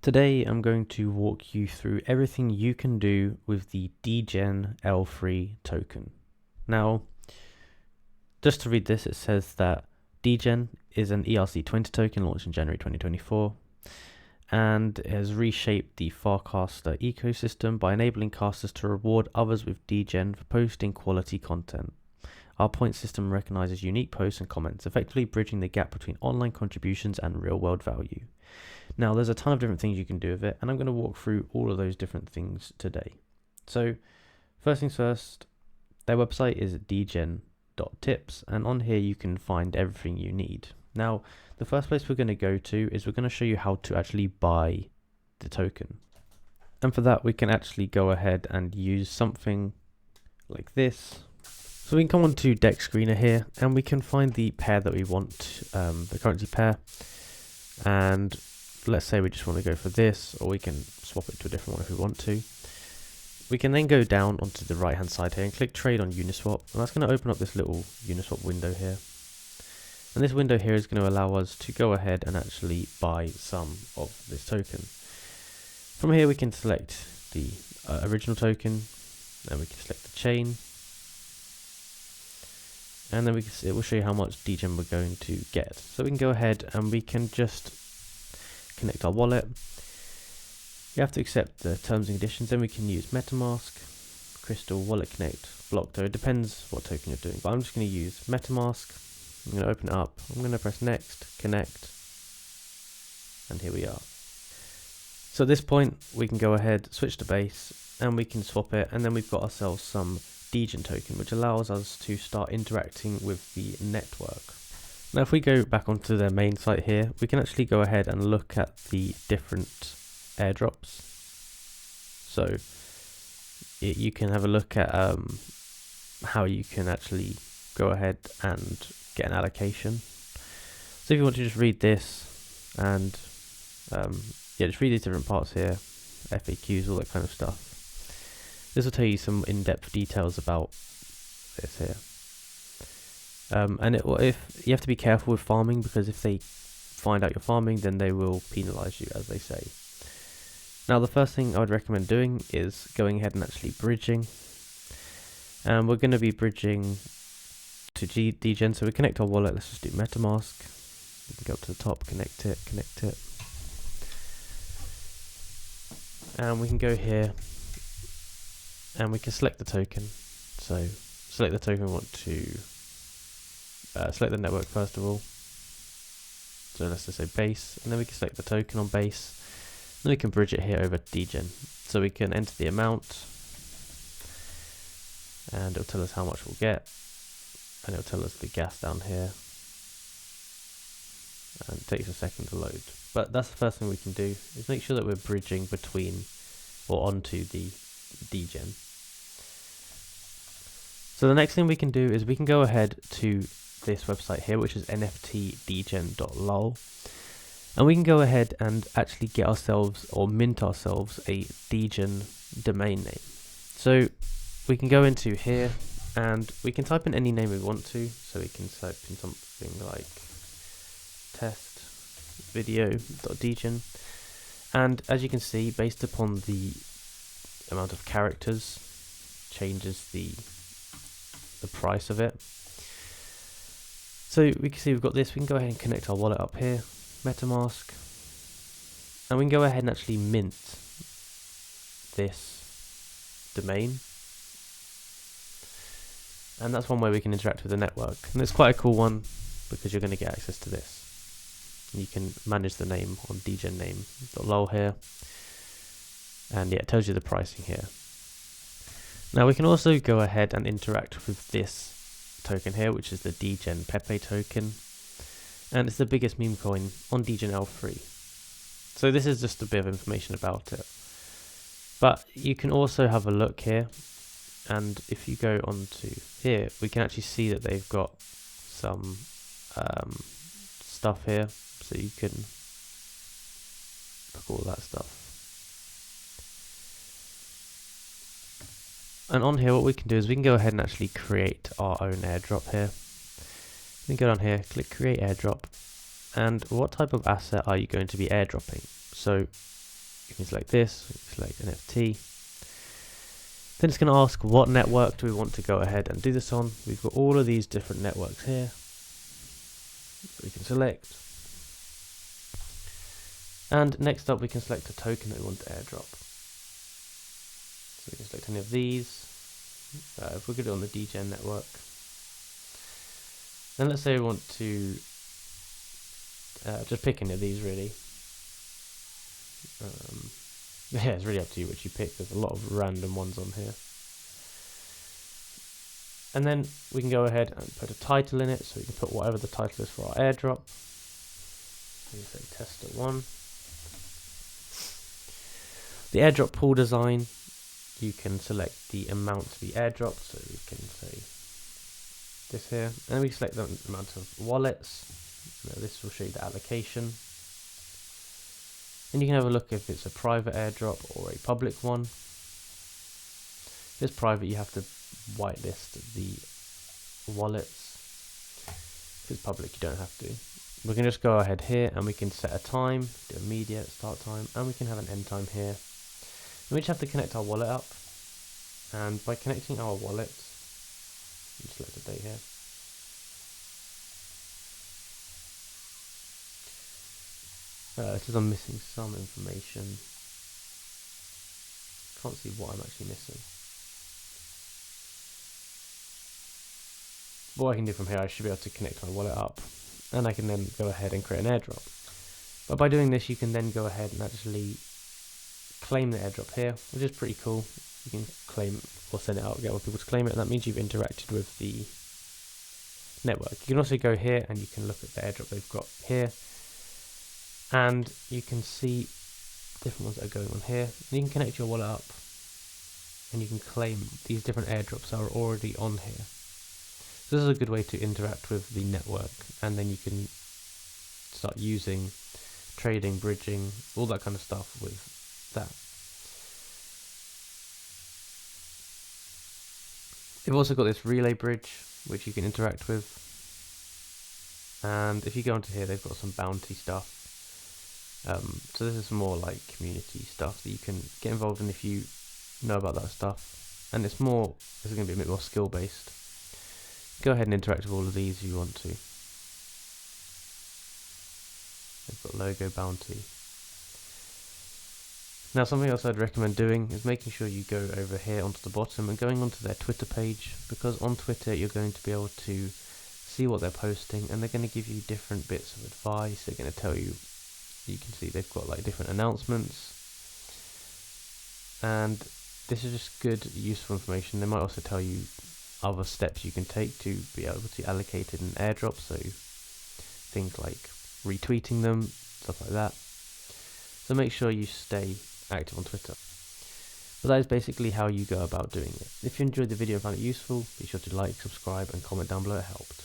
Today I'm going to walk you through everything you can do with the DGEN L3 token. Now, just to read this, it says that DGEN is an ERC20 token launched in January 2024, and it has reshaped the Farcaster ecosystem by enabling casters to reward others with DGEN for posting quality content. Our point system recognizes unique posts and comments, effectively bridging the gap between online contributions and real-world value. Now, there's a ton of different things you can do with it, and I'm going to walk through all of those different things today. So, first things first, their website is degen.tips, and on here you can find everything you need. Now, the first place we're going to go to is we're going to show you how to actually buy the token. And for that, we can actually go ahead and use something like this. So we can come onto Dex Screener here, and we can find the pair that we want, the currency pair. And let's say we just want to go for this, or we can swap it to a different one if we want to. We can then go down onto the right hand side here and click trade on Uniswap, and that's going to open up this little Uniswap window here. And this window here is going to allow us to go ahead and actually buy some of this token. From here we can select the original token, then we can select the chain, and then it will show you how much DGEN we're going to get. So we can go ahead and we can just connect our wallet. You have to accept the terms and conditions. Then we can use MetaMask, Crystal, Wallet Connect, Blockto. It depends what token you're doing, but I'm just going to use MetaMask. I'm going to open it up. I'm going to press next, connect, and here we are. So at this point, we can go ahead, switch to base, and we can swap it, and then we've got ourselves some DGEN token, which allows us to start interacting with the network. Now, if we go back onto their main site here, we can actually go ahead and look at the different airdrops. So you can have a look at how you can actually go ahead and get an allocation. So if you want to just read this and just read these different parts here, FAQs, all that kind of stuff. This will tell you some in-depth details about this here. And if you have to be careful with farming, because if they find out you're farming, then they will penalize you, as they say. Now, the first thing I would recommend doing is going ahead and actually bridging. And we're going to be bridging to DGEN. So we connect our wallet. Let's just do MetaMask. We can go up to the top, connect it. And we can go here and we can select the token. So select the token we want to select the network first of all. So let's just say base, and then we can select the token on base. Then we can bridge it here over DGEN. So we can enter the amount, and it'll tell us how much we'll get, and it'll tell us the gas down here. And it takes a second to load. But that's the first thing we can do, is make sure that we're bridging between or onto the DGEN. So the next thing we can do is we can go ahead to this website here, which is nftdegen.lol, and we can go ahead and actually get ourselves or mint ourselves a DGEN domain name. So we can go into here and we can type in any name we want to. So we can type in something like test video.dgen, and as you can see, based upon the amount of characters, changes the price of it. So we can see we've got this. We can go ahead and connect our wallet up here, MetaMask, and we can go ahead and actually mint this domain. And that's one way we can interact with the network, and it's quite a cool one because you're going to get access to this. You can manage the name on DGEN.lol here, and yeah, it tells you the pricing here. Now we can also go ahead and interact with this token here, which is the DGEN Pepe token, and it's the biggest meme coin on DGEN L3. So this is just a bit of information about it. But you can also have a look here, and if you go onto here, we can actually see that they've got some stuff here, so you can look at all that stuff. And on here, what we can do is we can go ahead and actually create our own airdrop here. We can go down here, click create airdrop, and what type of asset are you going to be airdropping? So You can select this, select NFT. Then it's going to ask what network do we want to go ahead and do this on. We've got all of these different networks here. So we can select. And next up we can select a token that we want to airdrop. So we can select any of these. If we're going to do it on the DGEN network. Then let's say we want to just pick any of these really. Yeah, it's really up to you which you pick. There's a lot of random ones on here. And then we can go ahead and put a title in it, so we can put whatever the title is for our airdrop. So we say tester 1. The airdrop pool design, you can select the amount to be airdropped, so we can say this here, and then we select the amount of wallets. Now this will show you the allocation. And you can have a look if it's a private airdrop or a public one. If it's private, you have to whitelist the wallets. If it's public, you don't have to. We can just go ahead here and we can set a time, do immediate start time, and we can have an end time here. And we just have to connect our wallet up. And by connecting our wallet, select the date here. It says I'm missing some information. Can't see what I'm actually missing. What I can do from here, I should be able to connect my wallet up, and I can then go ahead and create an airdrop. But by doing this, you can then go ahead and actually claim the airdrop here, which is pretty cool. You can claim or send it out, get other people to claim it, and that means you've interacted with the network. You can also go here and you can look at the airdrop they've got here, and you can see different ones that are going on here. And you can connect your wallet up and you can claim these different airdrops that are already on here. So this is a good way to interact with the network, and then you can start using trading, bridging, all that kind of stuff with that. They've also got this relay bridge which you can interact with, and if you go onto here, they've got some bounty stuff. So this is more like community stuff that you can get involved in if you know about that stuff, and this is going to be a bit more skill based. Go ahead and interact with all of these if you want to. They've got logo bounty. Now something else I'd recommend doing is making sure you go over here onto the bottom and going onto their Twitter page, because on Twitter you're going to be able to see what they're posting, and they're going to give you different bits of advice. They're going to tell you, you can see they've got like different announcements, and this is just good, useful information. They might also tell you other steps you can take to be able to allocate it in airdrop, so things like retweeting them, stuff like that. So make sure you stay active on Twitter. But that is basically how you go about doing it. If you enjoyed the video and found it useful, be sure to like, subscribe and comment down below, it helped.